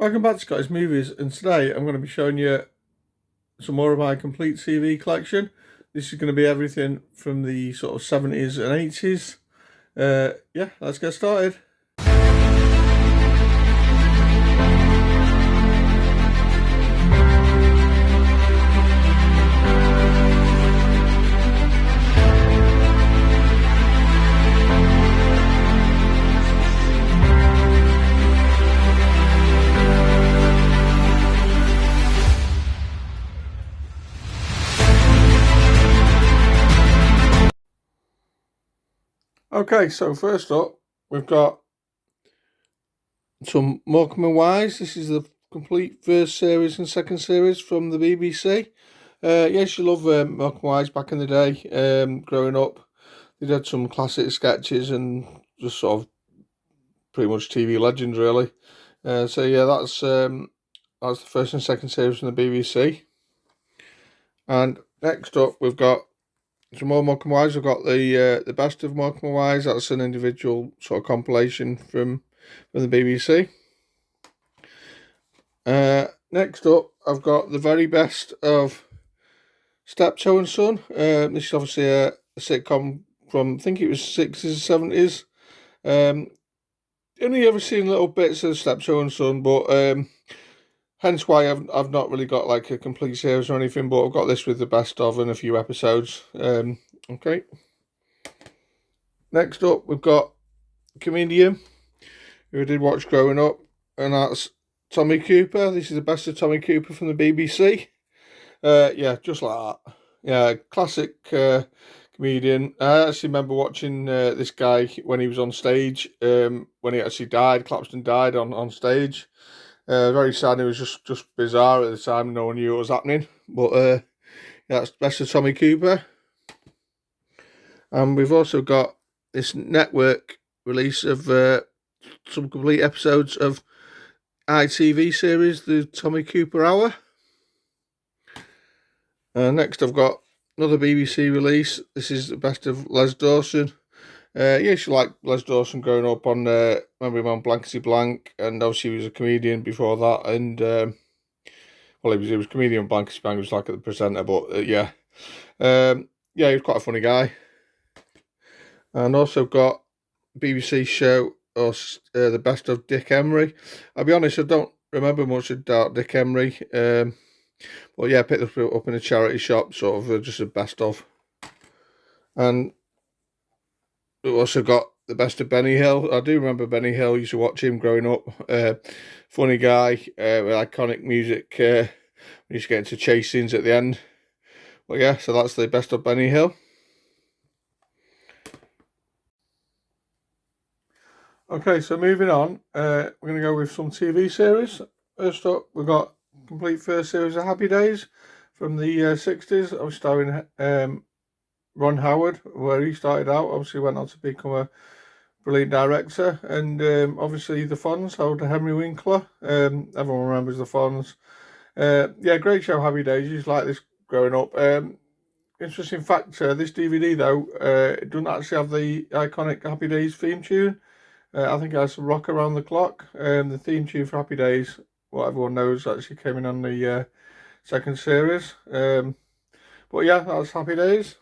Welcome back to Scottish Movies, and today I'm going to be showing you some more of my complete TV collection. This is going to be everything from the sort of 70s and 80s. Yeah, let's get started. Okay, so first up, we've got some Morecambe and Wise. This is the complete first series and second series from the BBC. Yes, you love Morecambe and Wise back in the day. Growing up, they did some classic sketches and just sort of pretty much TV legends, really. So yeah, that's the first and second series from the BBC. And next up, we've got some more Morecambe and Wise. We've got the best of Morecambe and Wise. That's an individual sort of compilation from the BBC. Next up, I've got the very best of Steptoe and Son. This is obviously a sitcom from, I think it was 60s or 70s. Only ever seen little bits of Steptoe and Son, but hence why I've not really got like a complete series or anything, but I've got this with the best of and a few episodes. Okay. Next up, we've got Comedian, who I did watch growing up, and that's Tommy Cooper. This is the best of Tommy Cooper from the BBC. Yeah, just like that. Yeah, classic comedian. I actually remember watching this guy when he was on stage. When he actually died, Clapton died on stage. Very sad. It was just bizarre at the time. No one knew what was happening. But yeah, that's best of Tommy Cooper. And we've also got this network release of some complete episodes of ITV series, the Tommy Cooper Hour. Next, I've got another BBC release. This is the best of Les Dawson. Yes, you like Les Dawson growing up on, remember him on Blankety Blank, and obviously he was a comedian before that, and well, he was a comedian on Blankety Blank, he was like the presenter, but yeah. Yeah, he was quite a funny guy. And also got BBC show, or the best of Dick Emery. I'll be honest, I don't remember much about Dick Emery. Well, yeah, I picked it up in a charity shop, sort of just a best of. And we've also got the best of Benny Hill. I do remember Benny Hill, used to watch him growing up. Funny guy, with iconic music. We used to get into chase scenes at the end. Well, yeah, so that's the best of Benny Hill. Okay, so moving on, we're going to go with some TV series. First up, we've got complete first series of Happy Days from the 60s. I was starring Ron Howard, where he started out. Obviously went on to become a brilliant director. And obviously the Fonz, Howard Henry Winkler. Everyone remembers the Fonz. Yeah, great show, Happy Days. Used to like this growing up. Interesting fact, this DVD though, it doesn't actually have the iconic Happy Days theme tune. I think it has Rock Around the Clock. The theme tune for Happy Days, what everyone knows, actually came in on the second series. But yeah, that's Happy Days.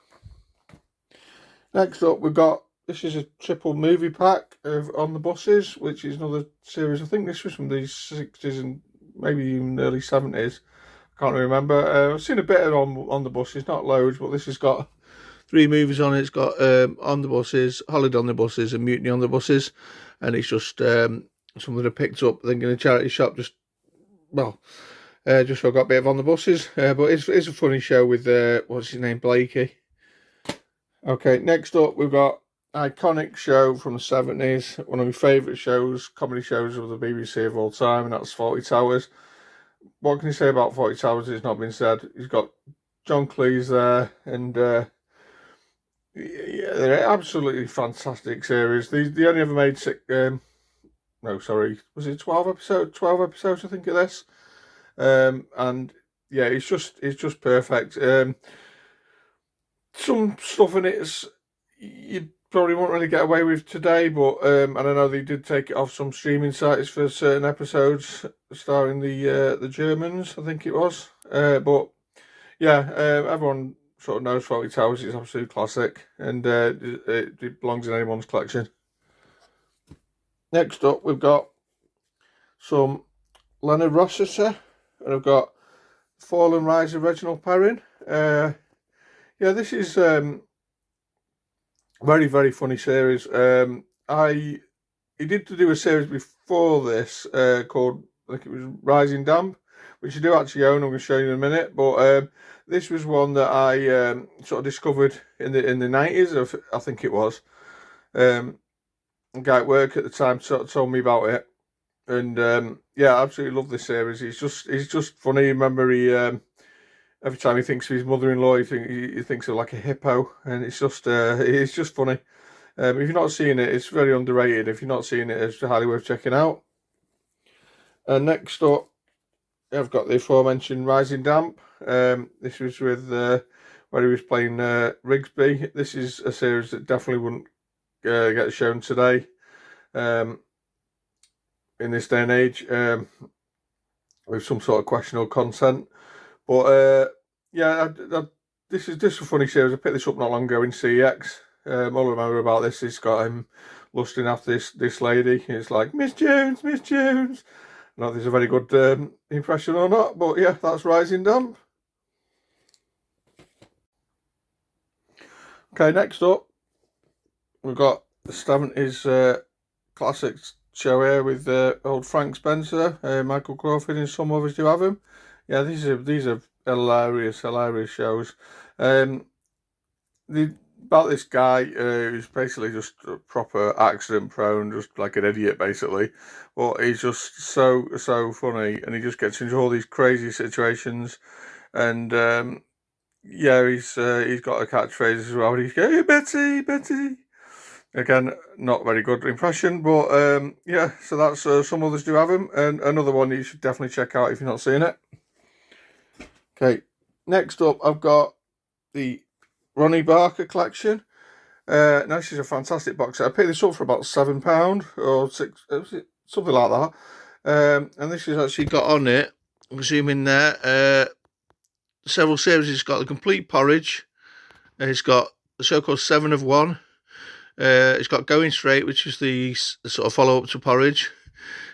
Next up, we've got, this is a triple movie pack of On the Buses, which is another series. I think this was from the 60s and maybe even early 70s. I can't remember. I've seen a bit of On the Buses, not loads, but this has got 3 movies on it. It's got On the Buses, Holiday on the Buses, and Mutiny on the Buses. And it's just something I picked up, I think, in a charity shop. Just so I got a bit of On the Buses. But it's a funny show with, what's his name, Blakey. Okay, next up, we've got iconic show from the 70s. One of my favourite shows, comedy shows of the BBC of all time, and that's Fawlty Towers. What can you say about Fawlty Towers? It's not been said. He's got John Cleese there, and yeah, they're absolutely fantastic series. They only ever made was it 12 episodes? 12 episodes, I think, of this. And yeah, it's just perfect. Some stuff in it is, you'd probably won't really get away with today, but and I know they did take it off some streaming sites for certain episodes starring the Germans, I think it was. But yeah, everyone sort of knows Fawlty Towers. It's an absolute classic, and it belongs in anyone's collection. Next up, we've got some Leonard Rossiter, and I've got Fall and Rise of Reginald Perrin. Yeah, this is very, very funny series. He did do a series before this called, I think it was Rising Damp, which you do actually own. I'm going to show you in a minute. But this was one that I sort of discovered in the 90s, I think it was. A guy at work at the time sort of told me about it, and yeah, I absolutely love this series. He's just funny. Remember, he every time he thinks of his mother-in-law, he thinks of like a hippo, and it's just funny. If you're not seeing it, it's very underrated. If you're not seeing it, it's highly worth checking out. And next up, I've got the aforementioned Rising Damp. This was with where he was playing Rigsby. This is a series that definitely wouldn't get shown today in this day and age with some sort of questionable content. But yeah, this is a funny series. I picked this up not long ago in CEX. All I remember about this is got him lusting after this lady. It's like, Miss Jones, Miss Jones. Not that it's a very good impression or not, but yeah, that's Rising Damp. Okay, next up, we've got the 70s classics show here with old Frank Spencer, Michael Crawford, and some others do have him. Yeah, these are hilarious shows. About this guy who's basically just proper accident prone, just like an idiot basically. But he's just so funny, and he just gets into all these crazy situations. And yeah, he's got a catchphrase as well. He's going, hey, Betty, Betty. Again, not very good impression, but yeah. So that's some others do have him, and another one you should definitely check out if you're not seeing it. Okay, next up I've got the Ronnie Barker collection. Now this is a fantastic box set. I picked this up for about £7 or £6, something like that. And this has actually got on it, I'm assuming there, several series. It's got the Complete Porridge. It's got the show called 7 of 1. It's got Going Straight, which is the sort of follow-up to Porridge.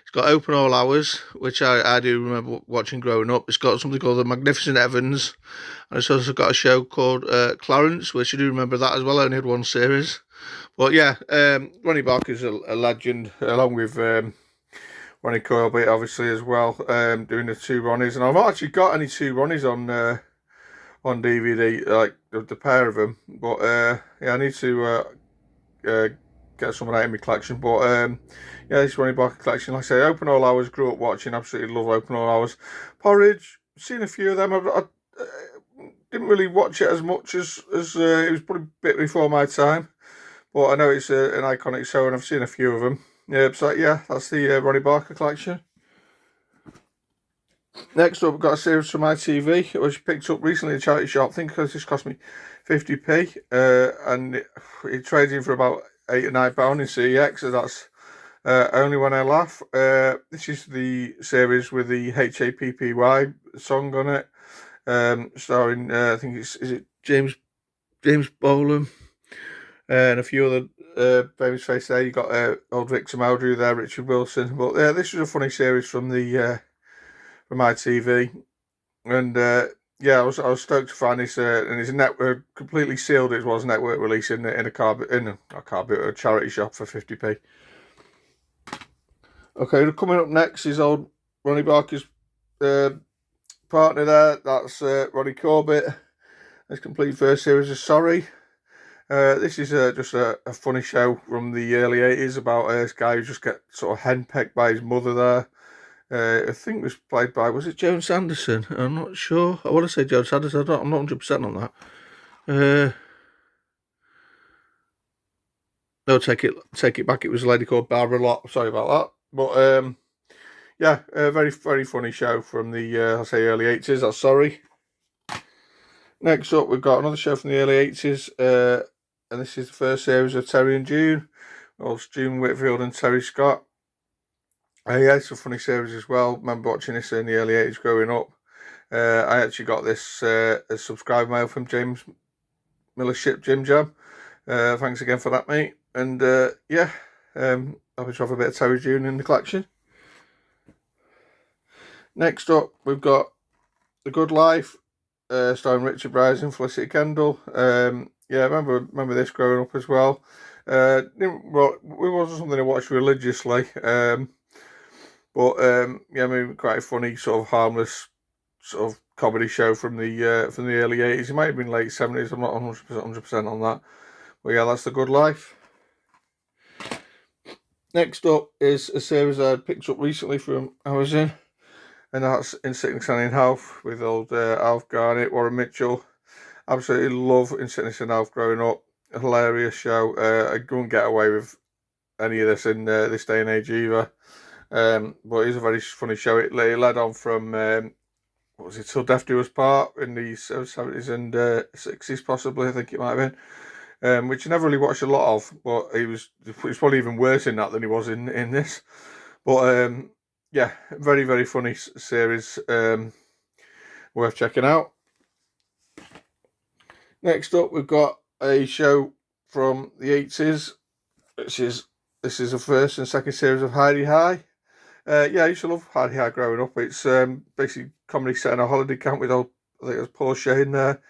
It's got Open All Hours, which I do remember watching growing up. It's got something called The Magnificent Evans. And it's also got a show called Clarence, which I do remember that as well. I only had one series. But yeah, Ronnie Barker's a legend, along with Ronnie Corbett, obviously, as well, doing the two Ronnies. And I've not actually got any two Ronnies on DVD, like the pair of them. But yeah, I need to get some of that in my collection. But yeah, this Ronnie Barker collection, like I say, Open All Hours, grew up watching, absolutely love Open All Hours. Porridge, seen a few of them. I didn't really watch it as much as it was probably a bit before my time, but I know it's an iconic show, and I've seen a few of them. Yeah, so yeah, that's the Ronnie Barker collection. Next up, we've got a series from ITV, which picked up recently in a charity shop. I think because this cost me 50p, and it trades in for about £8 or £9 in CEX, so that's Only When I Laugh. This is the series with the HAPPY song on it, starring I think is it James Bolam and a few other famous faces there. You got old Victor Mowdrey there, Richard Wilson. But this was a funny series from from ITV, and yeah, I was stoked to find this, and it's a network completely sealed. It was network release in a charity shop for 50p. Okay, coming up next is old Ronnie Barker's partner there. That's Ronnie Corbett. His complete first series of Sorry. This is just a funny show from the early 80s about this guy who just gets sort of henpecked by his mother there. I think it was played by, was it Joan Sanderson? I'm not sure. I want to say Joan Sanderson. I'm not 100% on that. No, take it back. It was a lady called Barbara Lott. Sorry about that. But yeah, a very, very funny show from the I'll say early 80s. That's Sorry. Next up, we've got another show from the early 80s. and this is the first series of Terry and June. Well, it's June Whitfield and Terry Scott. Yeah, it's a funny series as well. Remember watching this in the early 80s growing up. I actually got this as subscribe mail from James Miller's Ship Jim Jam. Thanks again for that, mate. And yeah, happy to have a bit of Terry June in the collection. Next up, we've got The Good Life, starring Richard Bryce and Felicity Kendall. Yeah, I remember this growing up as well. Well, it wasn't something I watched religiously, but yeah, I mean, quite a funny, sort of harmless, sort of comedy show from the early 80s. It might have been late 70s. I'm not 100% on that. But yeah, that's The Good Life. Next up is a series I picked up recently from Amazon, and that's In Sickness and in Health with old Alf Garnett, Warren Mitchell. Absolutely love In Sickness and Health growing up. A hilarious show. I couldn't get away with any of this in this day and age either. But it's a very funny show. It led on from what was it, Till Death Do Us Part in the 70s and 60s possibly, I think it might have been. Which I never really watched a lot of, but he was probably even worse in that than he was in this. But yeah, very, very funny series, worth checking out. Next up, we've got a show from the 80s, this is the first and second series of Hi-de-Hi. Yeah, I used to love Hi-de-Hi growing up. It's basically comedy set in a holiday camp with old, I think it was Paul Shane there.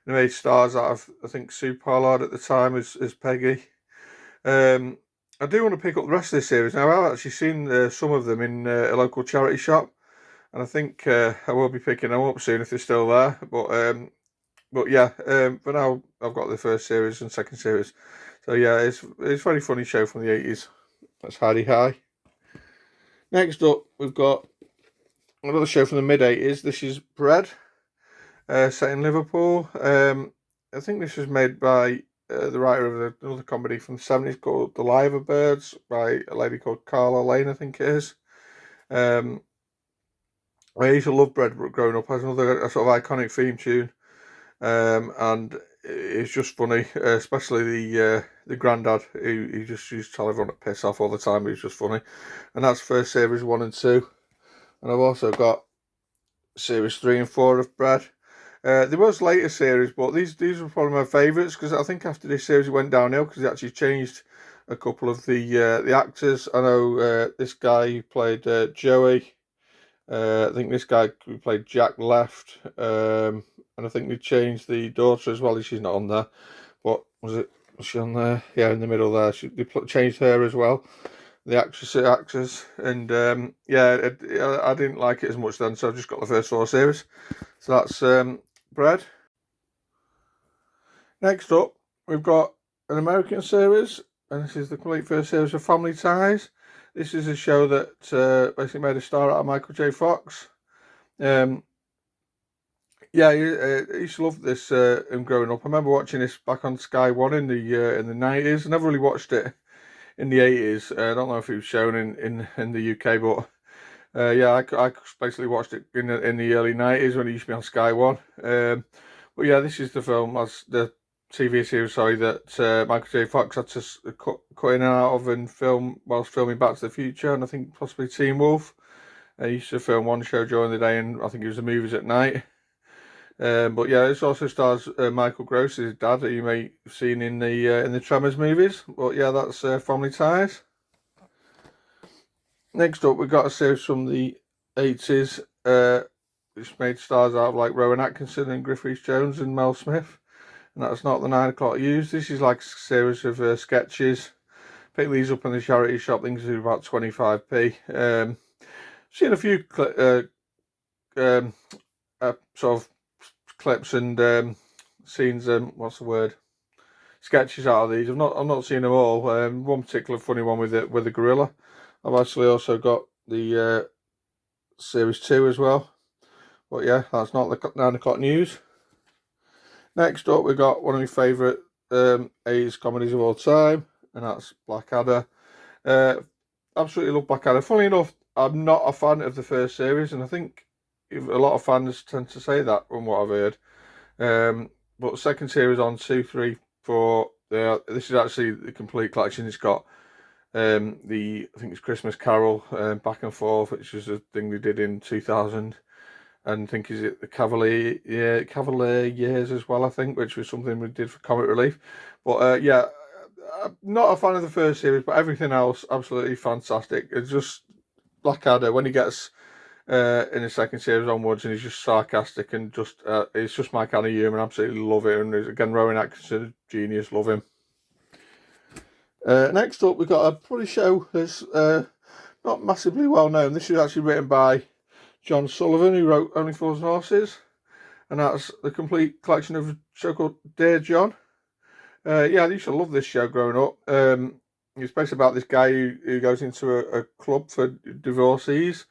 And they made stars out of, I think, Sue Pollard at the time as Peggy. I do want to pick up the rest of this series now. I've actually seen some of them in a local charity shop, and I think I will be picking them up soon if they're still there. But yeah, for now I've got the first series and second series. So yeah, it's a very funny show from the 80s. That's Hi-de-Hi. Next up, we've got another show from the mid 80s. This is Bread, set in Liverpool. I think this was made by the writer of another comedy from the 70s called The Liver Birds by a lady called Carla Lane, I think it is. I used to love Bread growing up. It has another sort of iconic theme tune. And it's just funny, especially the granddad who just used to tell everyone to piss off all the time. He was just funny, and that's first series 1 and 2. And I've also got series 3 and 4 of Bread. There was later series, but these were probably my favourites because I think after this series it went downhill because they actually changed a couple of the actors. I know this guy who played Joey. I think this guy who played Jack left. And I think they changed the daughter as well. She's not on there, but was she on there? Yeah, in the middle there. They changed her as well. The actors, and yeah, I didn't like it as much then, so I just got the first 4 series. So that's Bread. Next up, we've got an American series, and this is the complete first series of Family Ties. This is a show that basically made a star out of Michael J. Fox. Yeah, I used to love this growing up. I remember watching this back on Sky One in the 90s. I never really watched it in the 80s. I don't know if it was shown in the UK, but yeah, I basically watched it in the early 90s when it used to be on Sky One. But yeah, this is the film, as the TV series, sorry, that Michael J. Fox had to cut in and out of and film whilst filming Back to the Future, and I think possibly Teen Wolf. He used to film one show during the day, and I think it was the movies at night. But yeah, it also stars Michael Gross, his dad, that you may have seen in the Tremors movies. But yeah, that's Family Ties. Next up, we've got a series from the 80s, which made stars out of like Rowan Atkinson and Griff Rhys-Jones and Mel Smith. And that's Not the 9 O'Clock News. This is like a series of sketches. Pick these up in the charity shop. Things are about 25p. Seen a few sort of clips and scenes. What's the word? Sketches out of these. I've not seen them all. One particular funny one with the gorilla. I've actually also got the series 2 as well. But yeah, that's Not the 9 O'Clock News. Next up, we've got one of my favourite 80s comedies of all time, and that's Blackadder. Absolutely love Blackadder. Funnily enough, I'm not a fan of the first series, and I think a lot of fans tend to say that from what I've heard. But second series on 2, 3, 4, This is actually the complete collection. It's got I think it's Christmas Carol, Back and Forth, which was a thing we did in 2000, and I think is it the Cavalier Years as well, I think, which was something we did for Comic Relief. But yeah, I'm not a fan of the first series, but everything else absolutely fantastic. It's just Blackadder when he gets in the second series onwards, and he's just sarcastic and just it's just my kind of humour. Absolutely love it. And again, Rowan Atkinson, genius, love him. Next up, we've got a pretty show that's not massively well known. This is actually written by John Sullivan, who wrote Only Fools and Horses, and that's the complete collection of a show called Dear John. Yeah, I used to love this show growing up. It's basically about this guy who goes into a club for divorcees,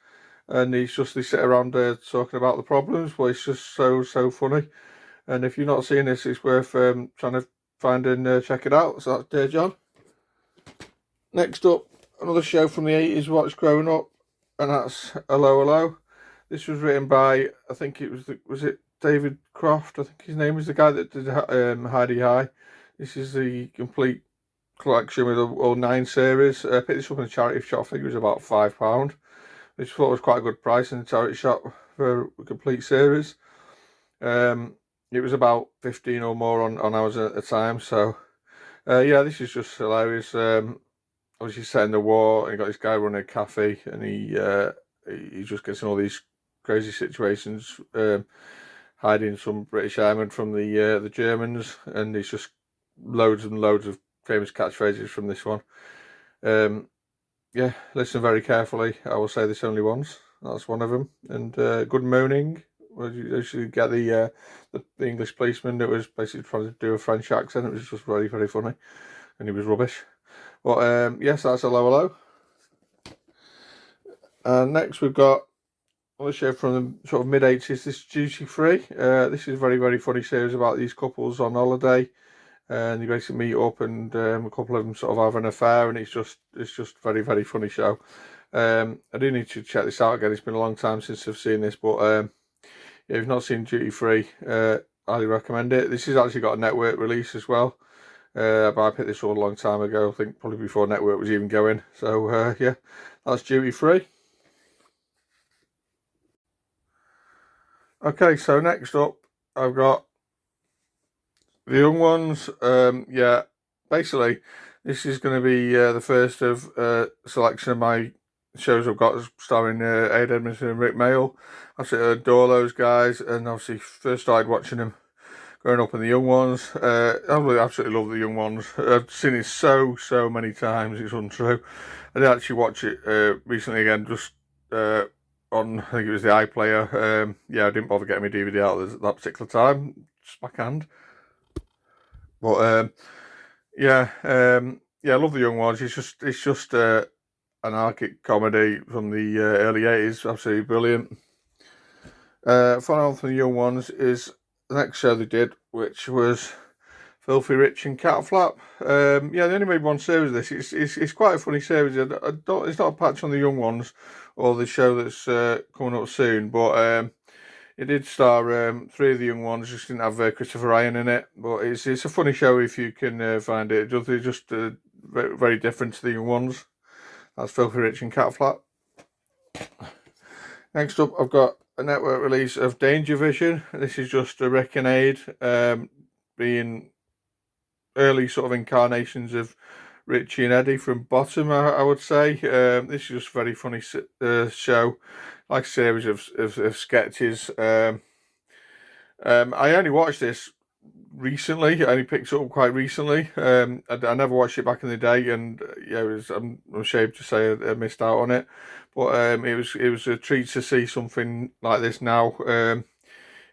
and they sit around talking about the problems, but it's just so funny. And if you're not seeing this, it's worth trying to find and check it out. So that's Dear John. Next up, another show from the 80s watched growing up, and that's Hello Hello. This was written by, I think it was it David Croft? I think his name is the guy that did Hi-de-Hi. This is the complete collection with all 9 series. I picked this up in a charity shop. I think it was about £5, which I thought was quite a good price in the charity shop for a complete series. It was about 15 or more on hours at a time. So yeah, this is just hilarious. Obviously set in the war, and you got this guy running a cafe, and he just gets in all these crazy situations, hiding some British airmen from the Germans, and there's just loads and loads of famous catchphrases from this one. Yeah, listen very carefully. I will say this only once. That's one of them. And good moaning. You should get the English policeman that was basically trying to do a French accent. It was just very funny, and he was rubbish. But yes, that's Hello Hello. Next we've got another show from the sort of mid-80s. This is Duty Free. This is a very funny series about these couples on holiday, and they basically meet up, and a couple of them sort of have an affair, and it's just very funny show. I do need to check this out again. It's been a long time since I've seen this, but yeah, if you've not seen Duty Free, highly recommend it. This has actually got a network release as well. But I picked this up a long time ago, I think probably before network was even going. So yeah, that's Duty Free. Okay, so next up I've got The Young Ones. Yeah, basically this is going to be the first of selection of my shows I've got starring Ade Edmondson and Rick Mayall. I adore those guys, and obviously first started watching them growing up in The Young Ones. I absolutely love The Young Ones. I've seen it so many times, it's untrue. I did actually watch it recently again, just on, I think it was the iPlayer. Yeah, I didn't bother getting my DVD out at that particular time, just backhand. But yeah, I love The Young Ones. It's just an anarchic comedy from the early 80s, absolutely brilliant. Following on from The Young Ones is the next show they did, which was Filthy Rich and Catflap. Yeah, they only made one series of this. It's quite a funny series. It's not a patch on The Young Ones or the show that's coming up soon, but it did star 3 of the Young Ones. Just didn't have Christopher Ryan in it, but it's a funny show if you can find it. It's just very different to The Young Ones. That's Filthy Rich and Catflap. Next up, I've got a network release of Danger Vision. This is just a Rick and Ade being early sort of incarnations of Richie and Eddie from Bottom, I would say. This is just a very funny show, like a series of sketches. I only watched this recently. I only picked it up quite recently. I never watched it back in the day, and yeah, I'm ashamed to say I missed out on it. But it was a treat to see something like this now.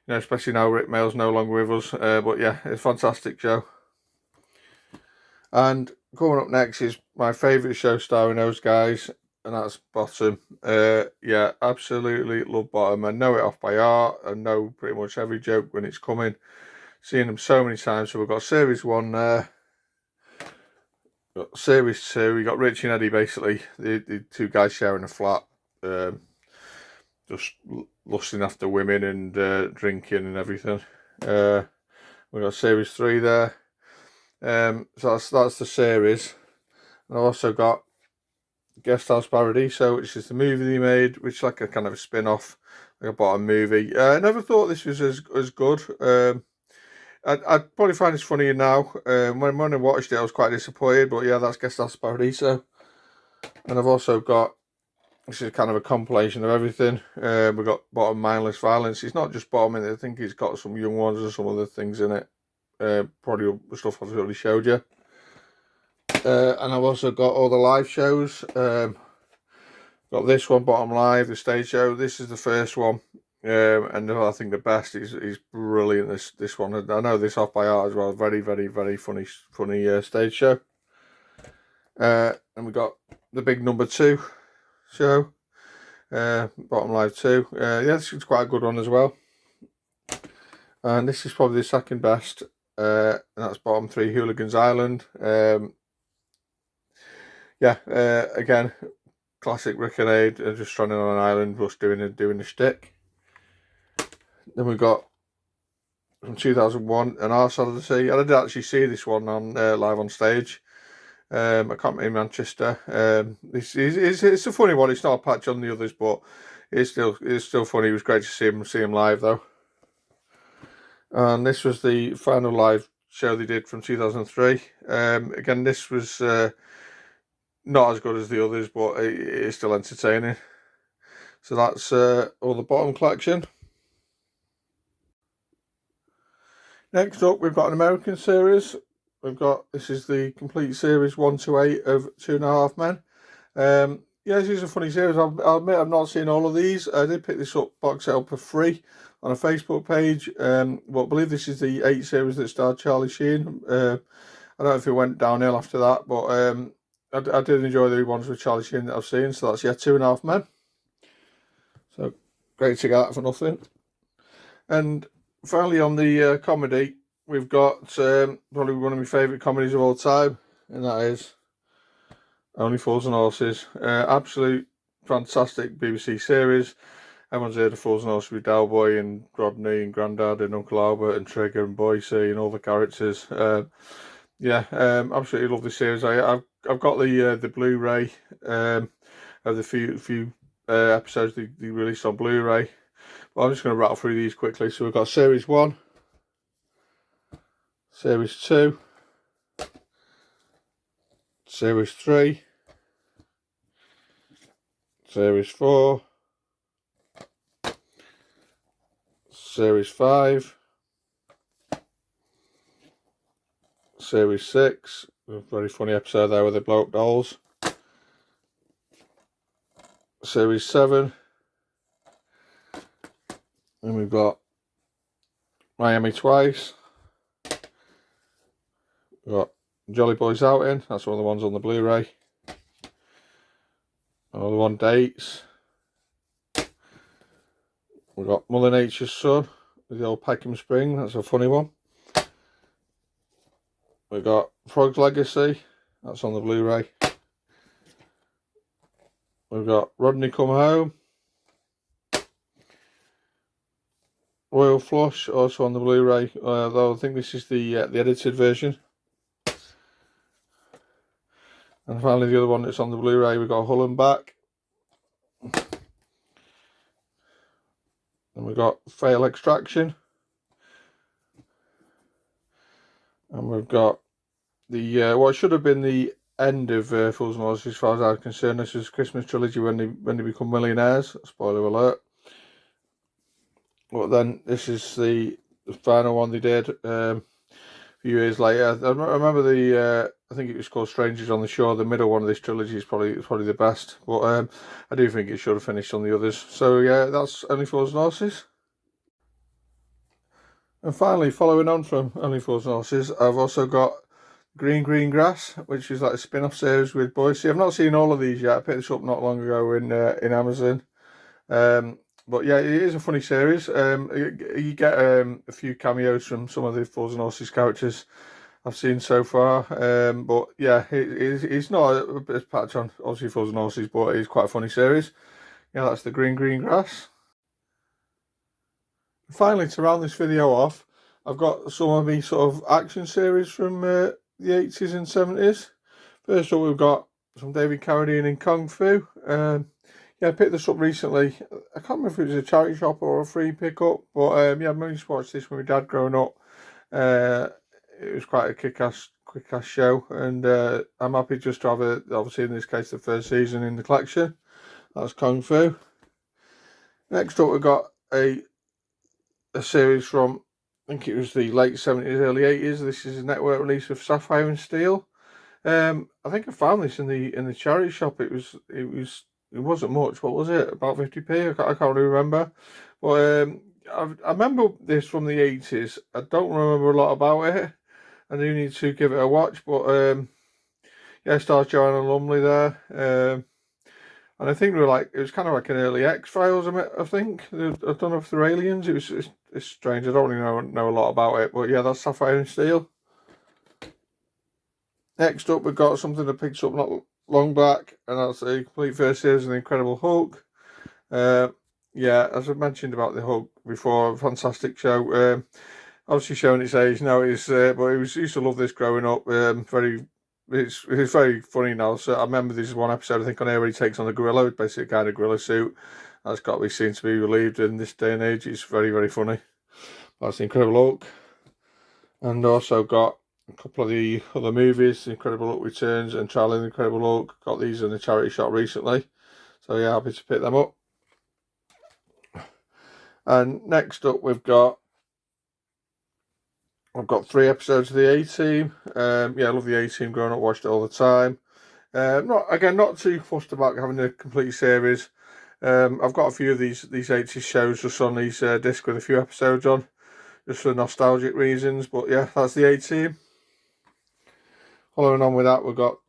Especially now Rick Mayall's no longer with us. But yeah, it's a fantastic show. And coming up next is my favourite show starring those guys, and that's Bottom. Yeah, absolutely love Bottom. I know it off by heart. I know pretty much every joke when it's coming. Seen them so many times. So we've got Series 1 there. Got Series 2. We got Rich and Eddie, basically the 2 guys sharing a flat, just lusting after women and drinking and everything. We got Series 3 there. So that's the series. And I've also got Guest House Paradiso, which is the movie they made, which is like a kind of a spin-off, like a bottom movie. I never thought this was as good. I'd probably find this funnier now. When I watched it, I was quite disappointed, but yeah, that's Guest House Paradiso. And I've also got, this is kind of a compilation of everything. We've got Bottom Mindless Violence. It's not just Bottom in it, I think it's got some young ones and some other things in it. Probably the stuff I've already showed you. And I've also got all the live shows. Got this one, Bottom Live, the stage show. This is the first one. And I think the best is brilliant. This one, I know this off by heart as well. Very, very, very funny stage show. And we got the big number 2 show, Bottom Live 2. Yeah, this is quite a good one as well. And this is probably the second best. And that's Bottom 3 Hooligans Island. Yeah, again, classic Rick and Aid, just stranded on an island, just doing a shtick. Then we've got from 2001, An Arse Out of the Sea. I did actually see this one on live on stage. I can't remember in Manchester. It's a funny one. It's not a patch on the others, but it's still funny. It was great to see him live though. And this was the final live show they did from 2003. Again, this was not as good as the others, but it is still entertaining. So that's all the Bottom collection. Next up, we've got an American series. This is the complete series 1 to 8 of 2.5 Men. Yeah, this is a funny series. I'll admit I've not seen all of these. I did pick this box set up for free on a Facebook page. But I believe this is the 8 series that starred Charlie Sheen. I don't know if it went downhill after that, but I did enjoy the ones with Charlie Sheen that I've seen. So that's 2.5 Men. So great to get that for nothing. And finally, on the comedy, we've got probably one of my favourite comedies of all time, and that is Only Fools and Horses. Absolute fantastic BBC series. Everyone's heard of Fools and Horses with Del Boy and Rodney and Grandad and Uncle Albert and Trigger and Boycie and all the characters. Absolutely love this series. I've got the Blu-ray of the few episodes they released on Blu-ray. Well, I'm just going to rattle through these quickly. So we've got Series 1, Series 2, Series 3, Series 4, Series 5, Series 6, a very funny episode there where they blow up dolls, Series 7, and we've got Miami Twice, we've got Jolly Boys Outing, that's one of the ones on the Blu-ray, another one, Dates, we've got Mother Nature's Son, with the old Peckham Spring, that's a funny one. We've got Frog's Legacy, that's on the Blu-ray. We've got Rodney Come Home, Royal Flush, also on the Blu-ray, though I think this is the edited version. And finally, the other one that's on the Blu-ray, we've got Hull and Back. And we've got Fail Extraction. And we've got the what should have been the end of Fools and Horses, as far as I'm concerned. This is Christmas trilogy when they become millionaires. Spoiler alert. But then this is the final one they did a few years later. I remember I think it was called Strangers on the Shore. The middle one of this trilogy is probably the best. But I do think it should have finished on the others. So yeah, that's Only Fools and Horses. And finally, following on from Only Fools and Horses, I've also got Green Grass, which is like a spin-off series with Boycie. I've not seen all of these yet. I picked this up not long ago in Amazon. But yeah, it is a funny series. You get a few cameos from some of the Fools and Horses characters I've seen so far. But yeah, it's not a patch on obviously Fools and Horses, but it's quite a funny series. Yeah, that's the Green Grass. Finally, to round this video off, I've got some of the sort of action series from the 80s and 70s. First up, we've got some David Carradine in Kung Fu. Yeah, I picked this up recently. I can't remember if it was a charity shop or a free pickup, but yeah, I managed to watch this with my dad growing up. It was quite a quick-ass show, and I'm happy just to have it, obviously in this case, the first season in the collection. That's Kung Fu. Next up, we've got a series from, I think it was the late 70s, early 80s. This is a network release of Sapphire and Steel. I think I found this in the charity shop. It wasn't much. What was it? About 50p? I can't really remember. But I remember this from the 80s. I don't remember a lot about it. I do need to give it a watch. But yeah, it stars Joanna Lumley there. And I think it was kind of like an early X-Files, I think. I don't know if they're aliens. It's strange. I don't really know a lot about it. But yeah, that's Sapphire and Steel. Next up, we've got something that picks up not long back, and that's a complete first series of The Incredible Hulk. Yeah, as I mentioned about the Hulk before, a fantastic show. Obviously showing its age now, but I used to love this growing up. It's very funny now. So I remember this is one episode I think on air where he takes on a gorilla, it's basically a kind of gorilla suit. That's got to be seen to be relieved in this day and age. It's very, very funny. That's The Incredible Hulk, and also got a couple of the other movies, The Incredible Hulk Returns and Charlie and the Incredible Hulk. Got these in the charity shop recently, so yeah, happy to pick them up. And next up, I've got 3 episodes of the A-Team. Yeah, I love the A-Team growing up, watched it all the time. Not too fussed about having a complete series. I've got a few of these 80s shows just on these discs with a few episodes on, just for nostalgic reasons. But yeah, that's the A-Team. Following on with that, we've got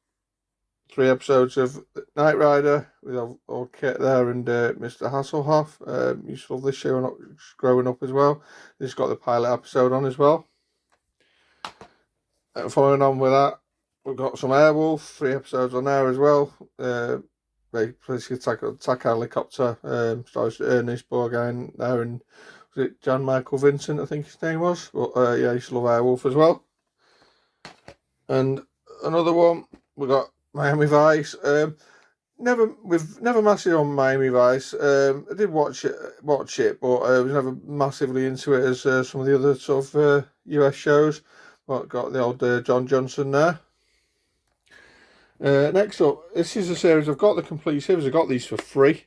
3 episodes of Knight Rider with old Kit there and Mr. Hasselhoff. Used to love this show growing up as well. This has got the pilot episode on as well. Following on with that, we've got some Airwolf, 3 episodes on there as well. They basically attack a helicopter. Stars Ernest Borgnine there, and was it Jan Michael Vincent, I think his name was. But yeah, I used to love Airwolf as well. And another one, we got Miami Vice. We've never massively on Miami Vice. I did watch it, but I was never massively into it as some of the other sort of US shows. But got the old John Johnson there. Next up, this is a series. I've got the complete series. I got these for free,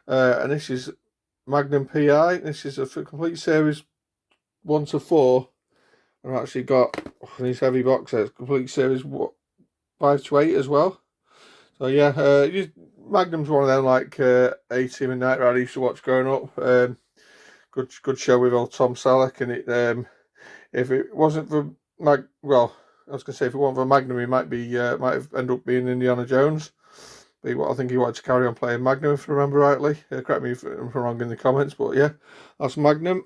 and this is Magnum PI. This is a complete series 1 to 4. I've actually got these heavy box sets, complete series 5 to 8 as well. So yeah, Magnum's one of them like A-Team and Knight Rider I used to watch growing up. Good show with old Tom Selleck, and it if it wasn't for I was gonna say if it wasn't for Magnum, he might have ended up being Indiana Jones. But I think he wanted to carry on playing Magnum, if I remember rightly. Correct me if I'm wrong in the comments, but yeah, that's Magnum.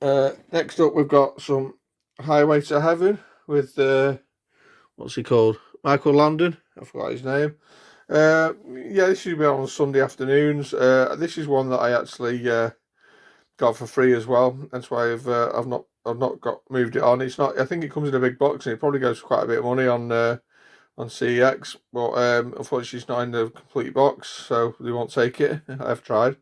Next up, we've got some Highway to Heaven with what's he called? Michael Landon. I forgot his name. Yeah, this should be on Sunday afternoons. This is one that I actually got for free as well. That's why I've not got moved it on. It's not. I think it comes in a big box, and it probably goes for quite a bit of money on CEX. But unfortunately, it's not in the complete box, so they won't take it. I've tried.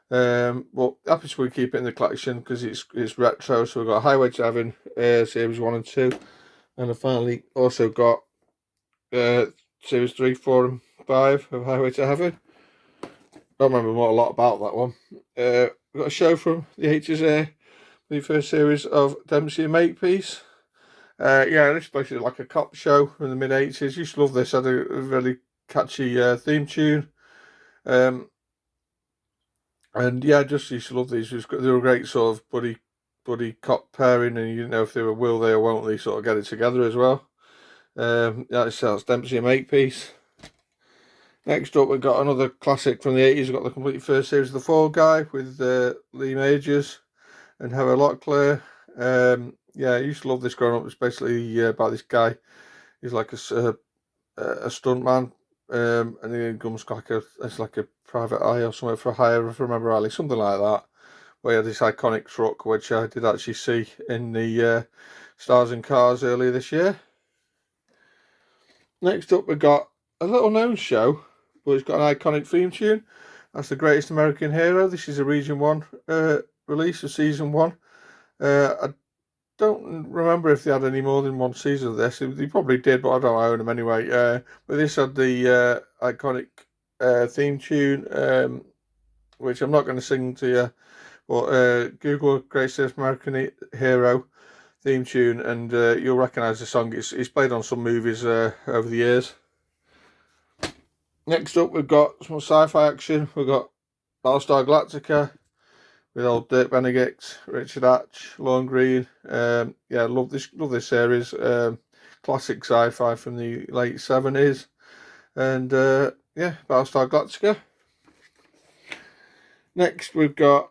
But happy to keep it in the collection because it's retro. So we've got Highway to Heaven, series 1 and 2, and I finally also got series 3, 4, and 5 of Highway to Heaven. Don't remember a lot about that one. We've got a show from the HSA, the first series of Dempsey and Makepeace. Yeah, this is basically like a cop show from the mid-80s. Used to love this. Had a really catchy theme tune. And yeah, just used to love these. They were a great sort of buddy cop pairing, and you didn't know if they will they or won't they sort of get it together as well. That's Dempsey and Makepeace. Next up, we've got another classic from the 80s. We've got the complete first series of The Fall Guy with Lee Majors and Heather Locklear. Yeah, I used to love this growing up. It's basically about this guy. He's like a stuntman, and he becomes like a private eye or something for hire, if I remember rightly, something like that. Where he had this iconic truck, which I did actually see in the Stars in Cars earlier this year. Next up, we've got a little known show, but it's got an iconic theme tune. That's The Greatest American Hero. This is a Region 1 release of Season 1. I don't remember if they had any more than one season of this. They probably did, but I don't own them anyway. But this had the iconic theme tune, which I'm not going to sing to you, but Google Greatest American Hero theme tune, and you'll recognise the song. It's played on some movies over the years. Next up, we've got some sci-fi action. We've got Battlestar Galactica with old Dirk Benedict, Richard Hatch, Lorne Greene. Yeah, love this series. Classic sci-fi from the late 70s, and yeah, Battlestar Galactica. Next, we've got,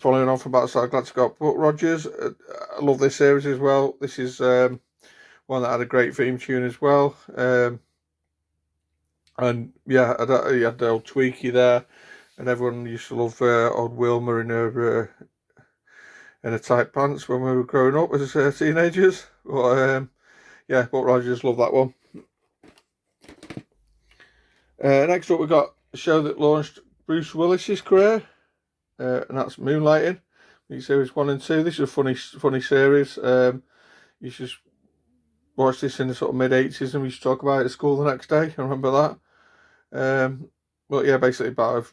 following on from Battlestar Galactica, Buck Rogers. I love this series as well. This is one that had a great theme tune as well. And yeah, he had the old Tweaky there, and everyone used to love old Wilma in her tight pants when we were growing up as teenagers. But yeah, Buck Rogers, love that one. Next up, we got a show that launched Bruce Willis's career, and that's Moonlighting. Series 1 and 2. This is a funny series. You should watch this in the sort of mid-80s, and we used to talk about it at school the next day. I remember that. But yeah, basically about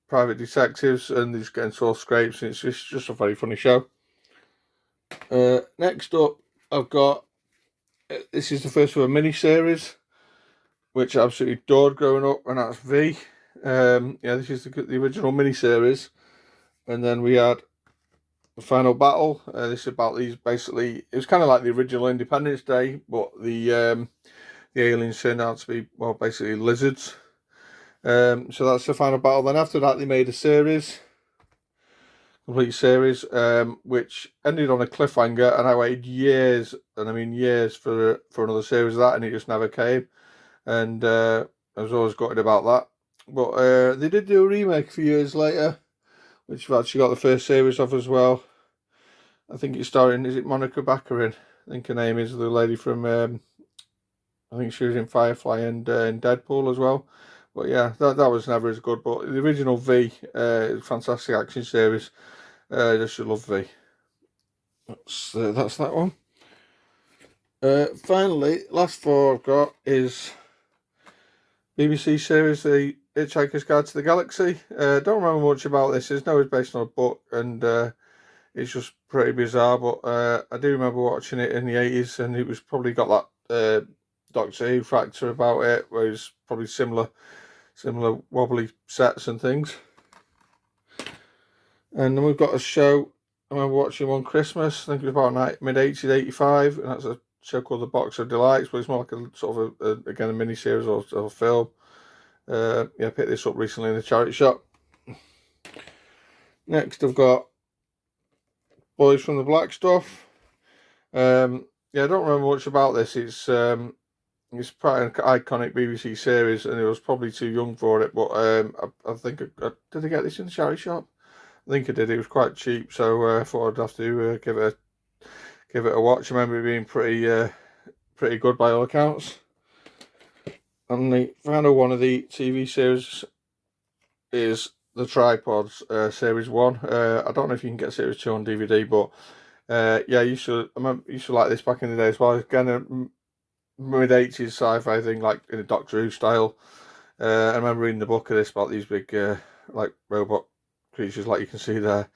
private detectives, and they're getting sore scrapes, and it's just a very funny show. Next up, I've got, this is the first of a mini-series, which I absolutely adored growing up, and that's V. Yeah, this is the original mini-series, and then we had The Final Battle. This is about these, basically, it was kind of like the original Independence Day, but the aliens turned out to be, well, basically lizards. So that's The Final Battle. Then after that, they made a series, complete series, which ended on a cliffhanger, and I waited years, and I mean years, for another series of that, and it just never came. And I was always gutted about that. But they did do a remake a few years later, which I've actually got the first series of as well. I think it's starring, is it Monica Baccarin? I think her name is, the lady from, I think she was in Firefly and in Deadpool as well. But yeah, that was never as good. But the original V, fantastic action series. I just love V. That's that one. Finally, last four I've got is BBC series, The Hitchhiker's Guide to the Galaxy. Don't remember much about this. It's based on a book, and it's just pretty bizarre. But I do remember watching it in the 80s, and it was probably got that Doctor Who factor about it, where it's probably similar wobbly sets and things. And then we've got a show I remember watching one Christmas, I think it was about mid-80s, 85, and that's a show called The Box of Delights, but it's more like a sort of again a mini-series or a film. Yeah, I picked this up recently in the charity shop. Next, I've got Boys from the Black Stuff. Yeah, I don't remember much about this. It's quite an iconic BBC series, and I was probably too young for it. But I think did I get this in the charity shop? I think I did. It was quite cheap, so I thought I'd have to give it a watch. I remember it being pretty good by all accounts. And the final one of the TV series is The Tripods, Series 1. I don't know if you can get Series 2 on DVD, but yeah, I used to like this back in the day as well. Again, a mid-80s sci-fi thing, like in a Doctor Who style. I remember reading the book of this about these big like robot creatures, like you can see there,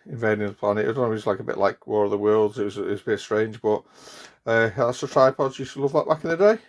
invading the planet. It was always like a bit like War of the Worlds. It was a bit strange, but that's The Tripods. Used to love that back in the day.